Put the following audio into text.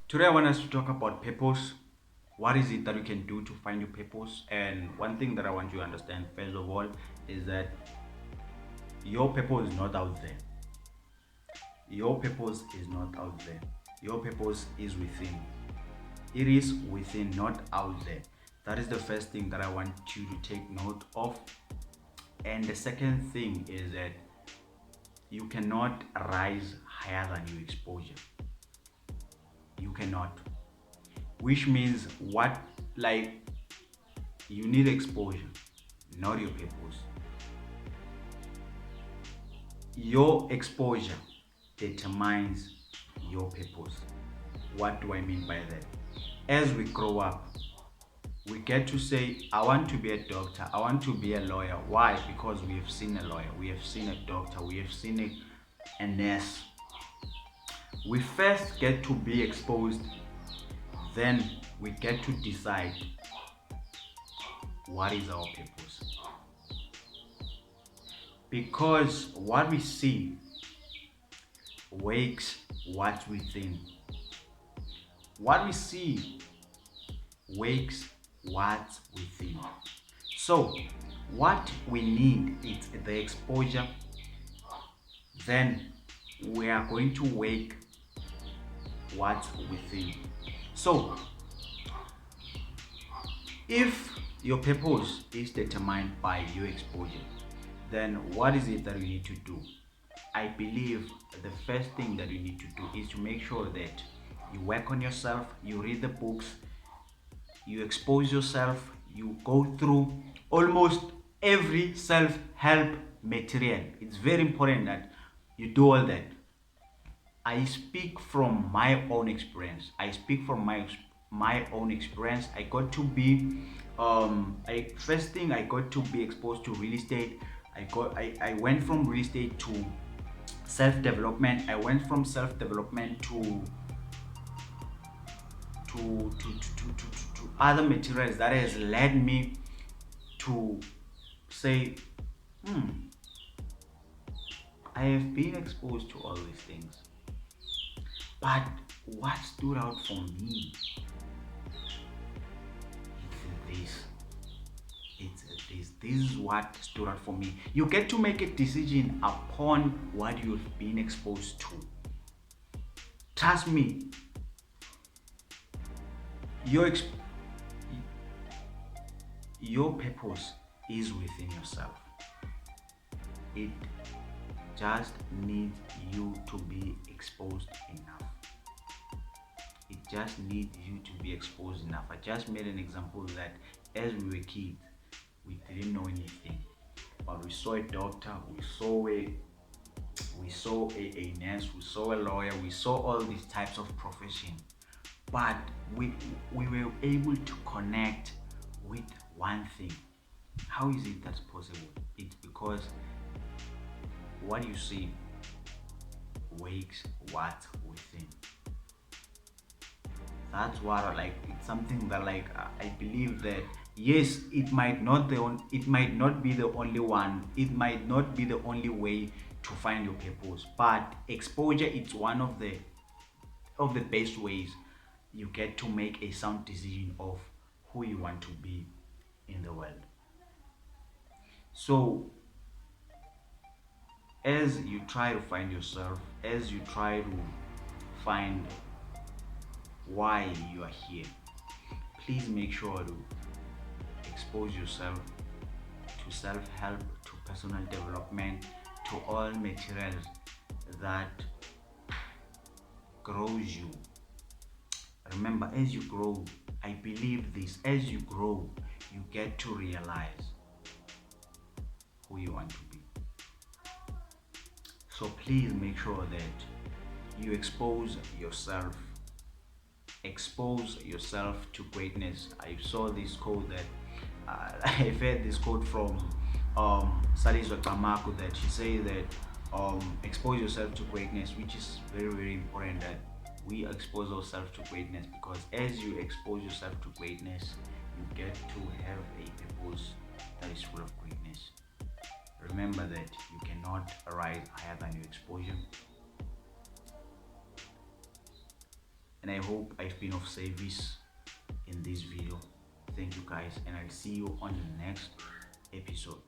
Today I want us to talk about purpose. What is it that you can do to find your purpose? And one thing that I want you to understand first of all is that your purpose is not out there. Your purpose is not out there. Your purpose is within. It is within, not out there. That is the first thing that I want you to take note of. And the second thing is that you cannot rise higher than your exposure. You cannot. Which means what, like, you need exposure, not your purpose. Your exposure determines your purpose. What do I mean by that? As we grow up, we get to say, I want to be a doctor, I want to be a lawyer. Why? Because we have seen a lawyer, we have seen a doctor, we have seen a nurse. We first get to be exposed, then we get to decide what is our purpose. Because what we see wakes what we think. What we see wakes what we think. So, what we need is the exposure, then we are going to wake what we think. So, if your purpose is determined by your exposure, then what is it that you need to do? I believe the first thing that you need to do is to make sure that you work on yourself, you read the books, you expose yourself, you go through almost every self-help material. It's very important that you do all that. I speak from my own experience. I speak from my own experience. I got to be I first thing I got to be exposed to real estate. I went from real estate to self-development. I went from self-development to other materials that has led me to say, I have been exposed to all these things. But what stood out for me is this. It's this. This is what stood out for me. You get to make a decision upon what you've been exposed to. Trust me, your your purpose is within yourself. It just needs you to be exposed enough. It just needs you to be exposed enough. I just made an example that as we were kids, we didn't know anything, but we saw a doctor, we saw a nurse, we saw a lawyer, we saw all these types of profession, but we were able to connect with one thing. How is it that's possible? It's because what you see wakes what within. That's what I like. It's something that, like, I believe that yes, it might not be the only one, it might not be the only way to find your purpose, but exposure is one of the best ways you get to make a sound decision of who you want to be in the world. So as you try to find yourself, as you try to find why you are here, please make sure to expose yourself to self-help, to personal development, to all materials that grows you. Remember, as you grow, I believe this, as you grow, you get to realize who you want to be. So please make sure that you expose yourself to greatness. I saw this quote that I've heard this quote from Salizwe Kamaku, that she says that expose yourself to greatness, which is very, very important that we expose ourselves to greatness, because as you expose yourself to greatness, you get to have a purpose that is full of greatness. Remember that you cannot rise higher than your exposure. and I hope I've been of service in this video. Thank you guys, and I'll see you on the next episode.